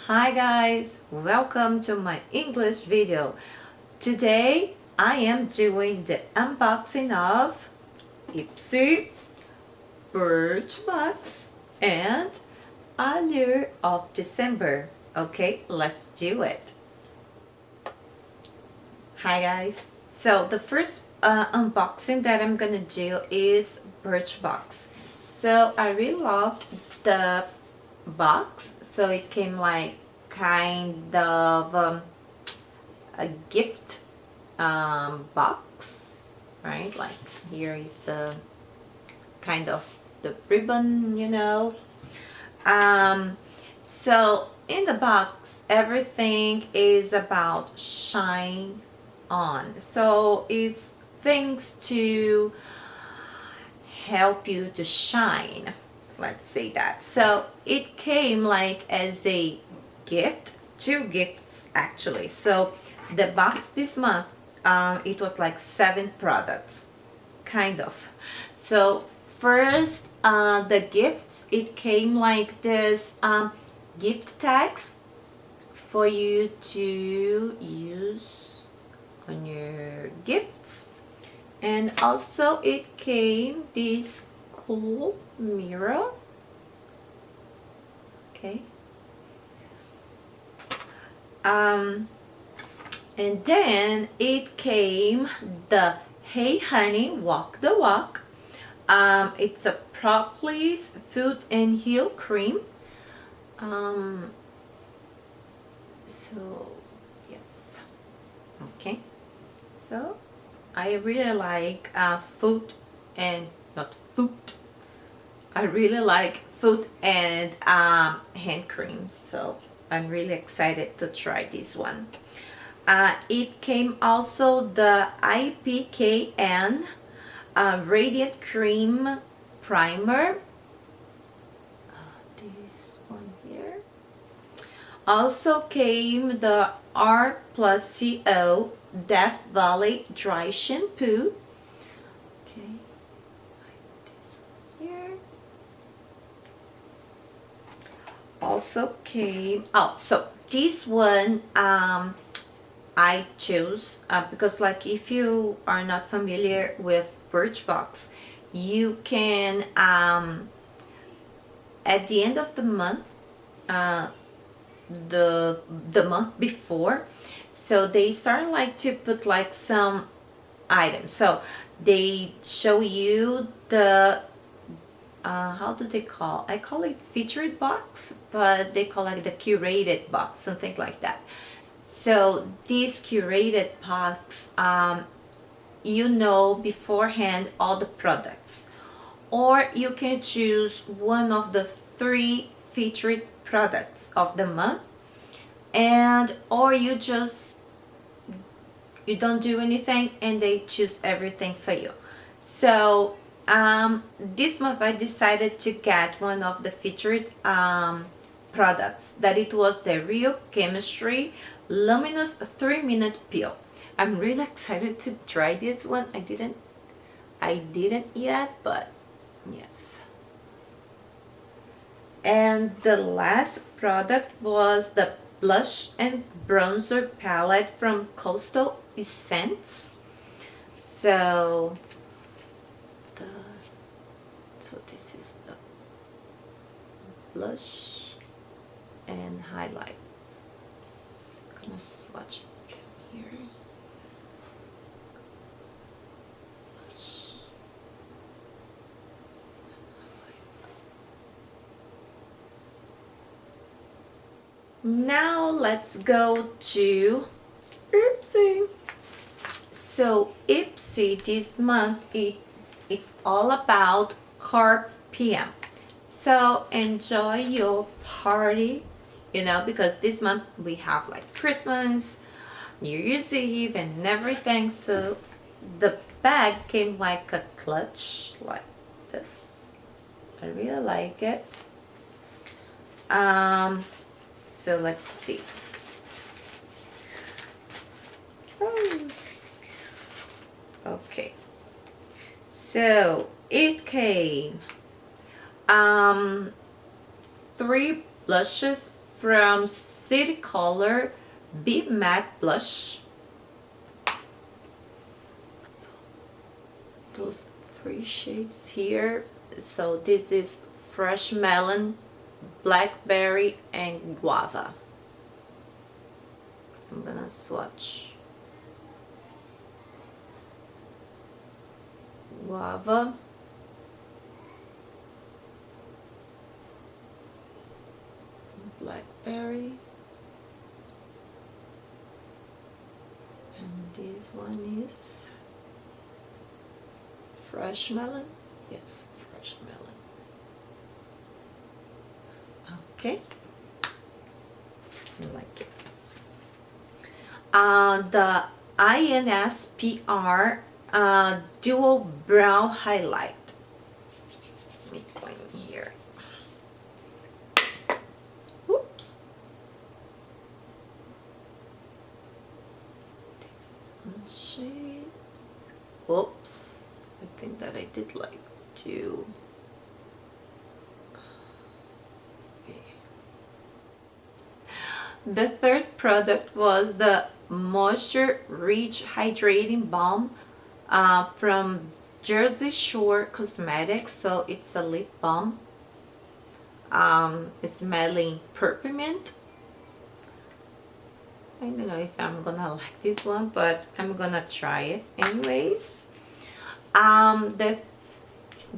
Hi guys, welcome to my English video. Today I am doing the unboxing of Ipsy, Birchbox and Allure of December. Okay, let's do it. Hi guys, so the first unboxing that I'm gonna do is Birchbox. So I really loved the box, so it came like kind of a gift box, right? Like here is the kind of the ribbon, so in the box everything is about shine on, so it's things to help you to shine, let's say that. So it came like as a gift, two gifts actually. So the box this month, it was like 7 products kind of. So first, the gifts, it came like this gift tags for you to use on your gifts. And also it came this cool mirror. Okay. And then it came the Hey Honey Walk the Walk. It's a propolis foot and heel cream. So yes, okay. So I really like foot and not foot. I really like foot and hand creams, so I'm really excited to try this one. It came also the IPKN Radiant Cream Primer. This one here. Also came the R+Co Death Valley Dry Shampoo. Okay, like this one here. Also came, so this one I chose because, like, if you are not familiar with Birchbox, you can at the end of the month, the month before, so they start like to put like some items. So they show you the how do they call? I call it featured box, but they call it the curated box, something like that. So this curated box, you know beforehand all the products, or you can choose one of the 3 featured products of the month, and or you don't do anything and they choose everything for you. So this month I decided to get one of the featured products, that it was the Real Chemistry Luminous 3-minute Peel. I'm really excited to try this one. I didn't yet, but yes. And the last product was the blush and bronzer palette from Coastalsalt&soul. So this is the blush and highlight. I'm gonna swatch them here. Blush. Now let's go to Ipsy. So Ipsy this month, it's all about carp PM. So enjoy your party, because this month we have like Christmas, New Year's Eve and everything. So the bag came like a clutch like this. I really like it. So let's see. Okay, so it came 3 blushes from City Color Be Matte Blush. Those 3 shades here. So this is Fresh Melon, Blackberry, and Guava. I'm gonna swatch Guava, Blackberry, and this one is Fresh Melon. Yes, Fresh Melon. Okay, I like it. The INSPR Dual Brow Highlight. Let me go in here. Oops. This is one shade. Oops. I think that I did like to. Okay. The third product was the Moisture Rich Hydrating Balm from Jersey Shore Cosmetics. So it's a lip balm, smelling peppermint. I don't know if I'm gonna like this one, but I'm gonna try it anyways. The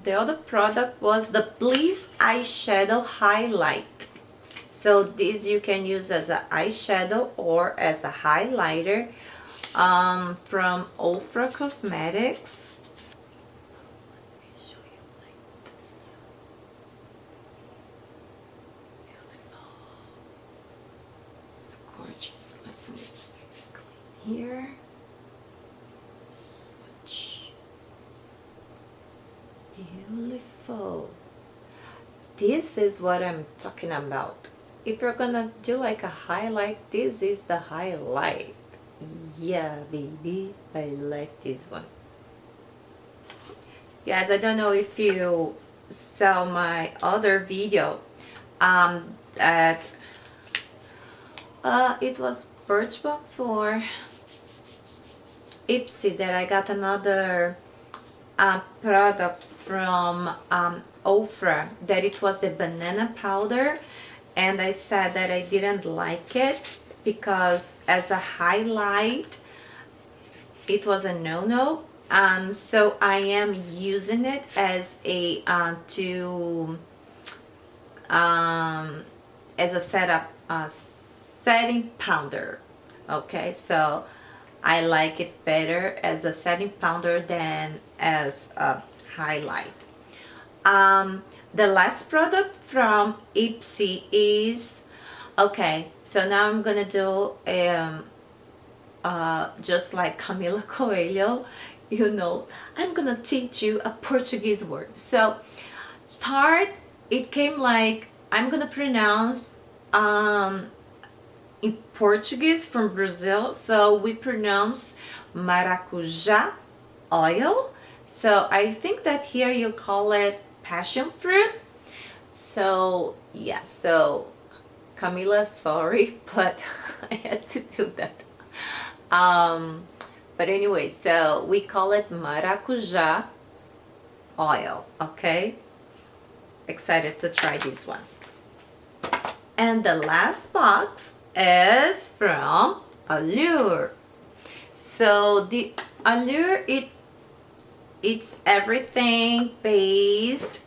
other product was the Bliss Eyeshadow Highlight. So this you can use as an eyeshadow or as a highlighter, from R+Co Cosmetics. Let me show you like this. Beautiful. It's gorgeous. Let me clean here. Switch. Beautiful. This is what I'm talking about. If you're gonna do like a highlight, this is the highlight. Yeah, baby, I like this one. Guys, I don't know if you saw my other video, that it was Birchbox or Ipsy that I got another product from Ofra, that it was the banana powder, and I said that I didn't like it because as a highlight it was a no-no. So I am using it as a as a setting powder. Okay, so I like it better as a setting powder than as a highlight. The last product from Ipsy is, okay, so now I'm gonna do just like Camila Coelho, you know, I'm gonna teach you a Portuguese word. So tart, it came like, I'm gonna pronounce in Portuguese from Brazil, so we pronounce maracujá oil. So I think that here you call it passion fruit. So yeah, so Camila, sorry, but I had to do that. But anyway, so we call it maracujá oil. Okay, excited to try this one. And the last box is from Allure. So the Allure, it's everything based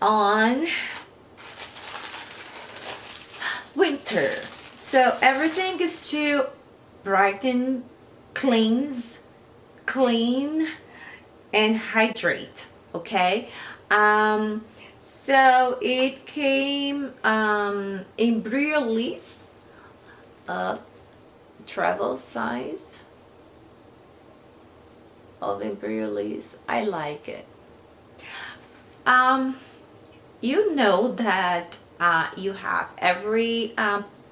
on winter. So everything is to brighten, cleanse, clean, and hydrate. Okay. So it came in Beauties, travel size of the Beauties. I like it. You know that you have every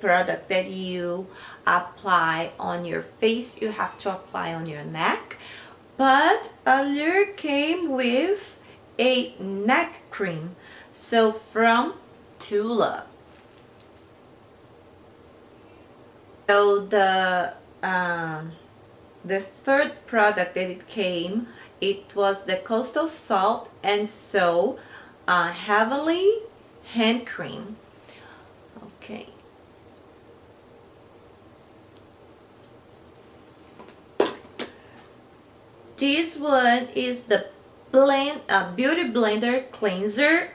product that you apply on your face, you have to apply on your neck, but Allure came with a neck cream. So from Tula. So the third product that it came, it was the Coastal Salt and Soul Heavenly Hand Cream. Okay. This one is the Beauty Blender Cleanser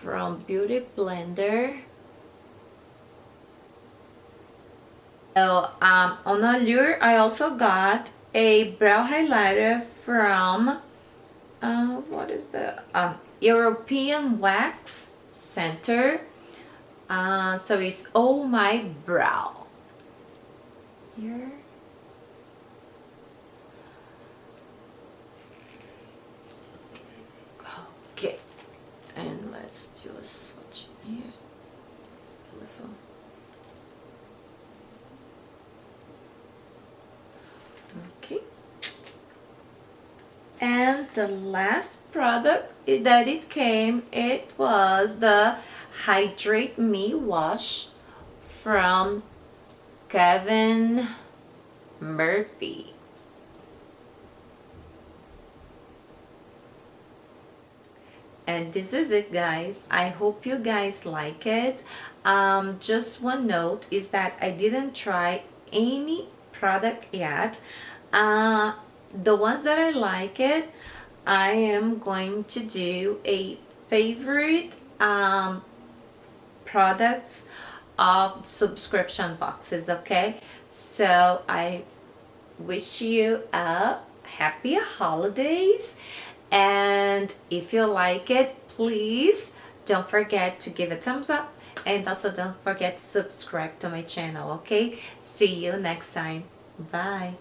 from Beauty Blender. So on Allure, I also got a brow highlighter from what is the European Wax Center. So it's Oh My Brow. Here. Okay, and let's do a swatch here. Okay, and the last product that it came, it was the Hydrate Me Wash from Kevin Murphy. And this is it, guys. I hope you guys like it. Just one note is that I didn't try any product yet. The ones that I like it, I am going to do a favorite products of subscription boxes, okay? So I wish you a happy holidays, and if you like it, please don't forget to give a thumbs up, and also don't forget to subscribe to my channel, okay? See you next time. Bye.